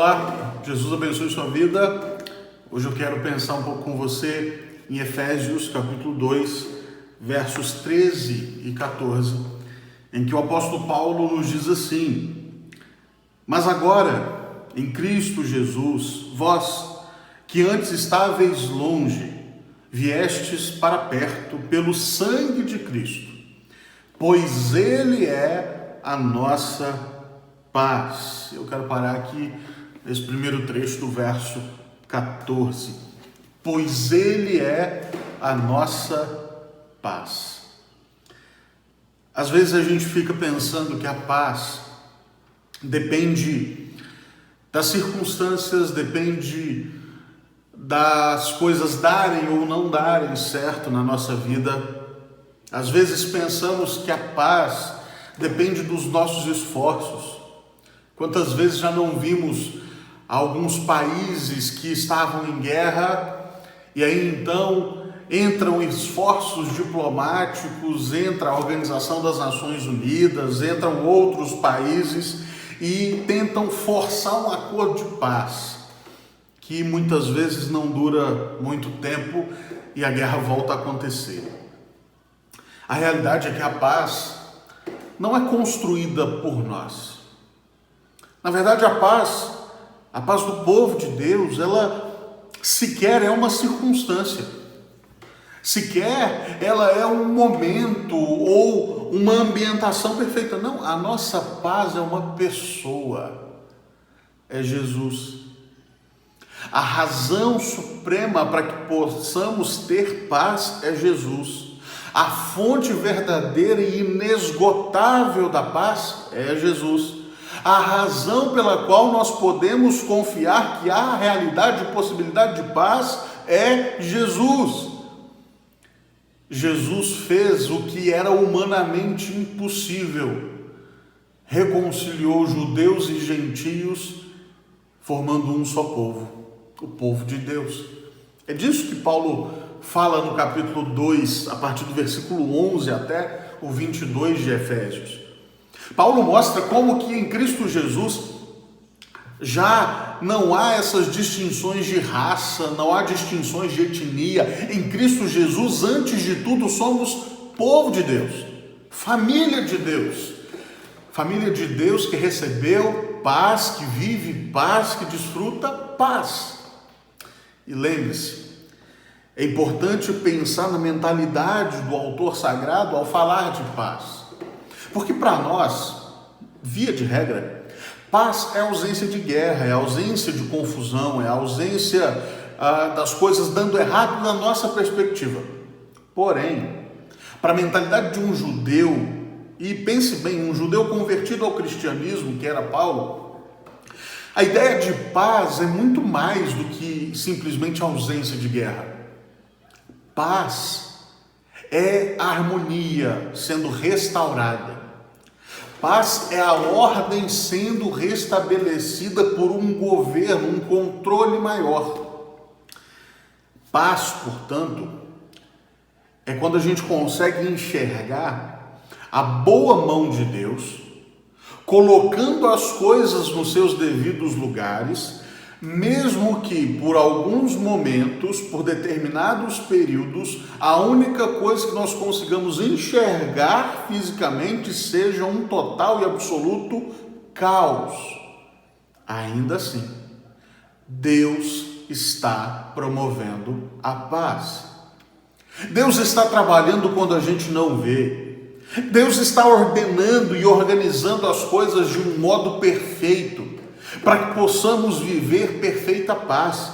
Olá, Jesus abençoe sua vida. Hoje eu quero pensar um pouco com você em Efésios capítulo 2, versos 13 e 14, em que o apóstolo Paulo nos diz assim: mas agora, em Cristo Jesus, vós, que antes estáveis longe, viestes para perto pelo sangue de Cristo, pois Ele é a nossa paz. Eu quero parar aqui nesse primeiro trecho do verso 14. Pois Ele é a nossa paz. Às vezes a gente fica pensando que a paz depende das circunstâncias, depende das coisas darem ou não darem certo na nossa vida. Às vezes pensamos que a paz depende dos nossos esforços. Quantas vezes já não vimos alguns países que estavam em guerra e aí então entram esforços diplomáticos, entra a Organização das Nações Unidas, entram outros países e tentam forçar um acordo de paz, que muitas vezes não dura muito tempo e a guerra volta a acontecer. A realidade é que a paz não é construída por nós. Na verdade, a paz do povo de Deus, ela sequer é uma circunstância. Sequer ela é um momento ou uma ambientação perfeita. Não, a nossa paz é uma pessoa. É Jesus. A razão suprema para que possamos ter paz é Jesus. A fonte verdadeira e inesgotável da paz é Jesus. A razão pela qual nós podemos confiar que há realidade e possibilidade de paz é Jesus. Jesus fez o que era humanamente impossível. Reconciliou judeus e gentios, formando um só povo, o povo de Deus. É disso que Paulo fala no capítulo 2, a partir do versículo 11 até o 22 de Efésios. Paulo mostra como que em Cristo Jesus já não há essas distinções de raça, não há distinções de etnia. Em Cristo Jesus, antes de tudo, somos povo de Deus, família de Deus. Família de Deus que recebeu paz, que vive paz, que desfruta paz. E lembre-se, é importante pensar na mentalidade do autor sagrado ao falar de paz. Porque para nós, via de regra, paz é ausência de guerra, é ausência de confusão, é ausência das coisas dando errado na nossa perspectiva. Porém, para a mentalidade de um judeu, e pense bem, um judeu convertido ao cristianismo, que era Paulo, a ideia de paz é muito mais do que simplesmente ausência de guerra. Paz é a harmonia sendo restaurada. Paz é a ordem sendo restabelecida por um governo, um controle maior. Paz, portanto, é quando a gente consegue enxergar a boa mão de Deus, colocando as coisas nos seus devidos lugares, mesmo que por alguns momentos, por determinados períodos, a única coisa que nós consigamos enxergar fisicamente seja um total e absoluto caos. Ainda assim, Deus está promovendo a paz. Deus está trabalhando quando a gente não vê. Deus está ordenando e organizando as coisas de um modo perfeito, para que possamos viver perfeita paz.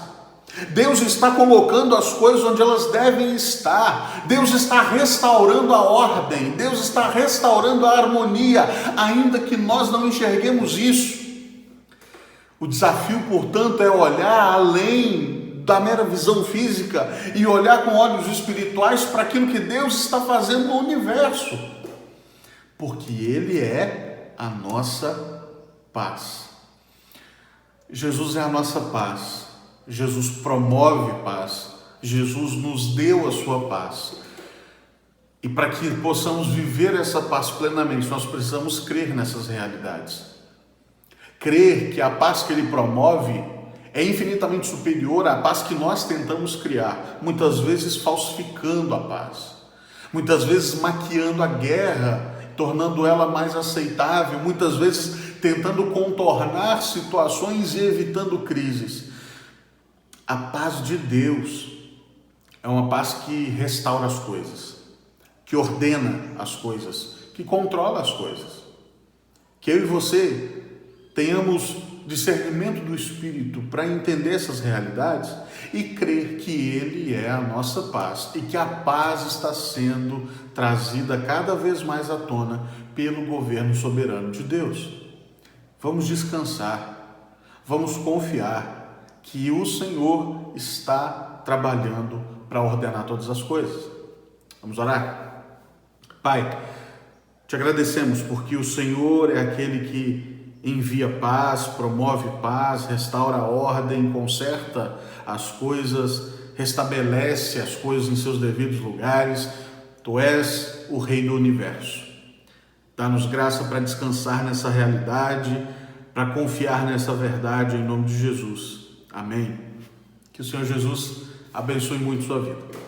Deus está colocando as coisas onde elas devem estar. Deus está restaurando a ordem. Deus está restaurando a harmonia, ainda que nós não enxerguemos isso. O desafio, portanto, é olhar além da mera visão física e olhar com olhos espirituais para aquilo que Deus está fazendo no universo. Porque Ele é a nossa paz. Jesus é a nossa paz, Jesus promove paz, Jesus nos deu a sua paz. E para que possamos viver essa paz plenamente, nós precisamos crer nessas realidades. crer que a paz que ele promove é infinitamente superior à paz que nós tentamos criar, muitas vezes falsificando a paz, muitas vezes maquiando a guerra, tornando ela mais aceitável, muitas vezes tentando contornar situações e evitando crises. A paz de Deus é uma paz que restaura as coisas, que ordena as coisas, que controla as coisas. Que eu e você tenhamos discernimento do Espírito para entender essas realidades e crer que Ele é a nossa paz e que a paz está sendo trazida cada vez mais à tona pelo governo soberano de Deus. Vamos descansar, vamos confiar que o Senhor está trabalhando para ordenar todas as coisas. Vamos orar? Pai, te agradecemos porque o Senhor é aquele que envia paz, promove paz, restaura a ordem, conserta as coisas, restabelece as coisas em seus devidos lugares. Tu és o Rei do Universo. Dá-nos graça para descansar nessa realidade, para confiar nessa verdade em nome de Jesus. Amém. Que o Senhor Jesus abençoe muito sua vida.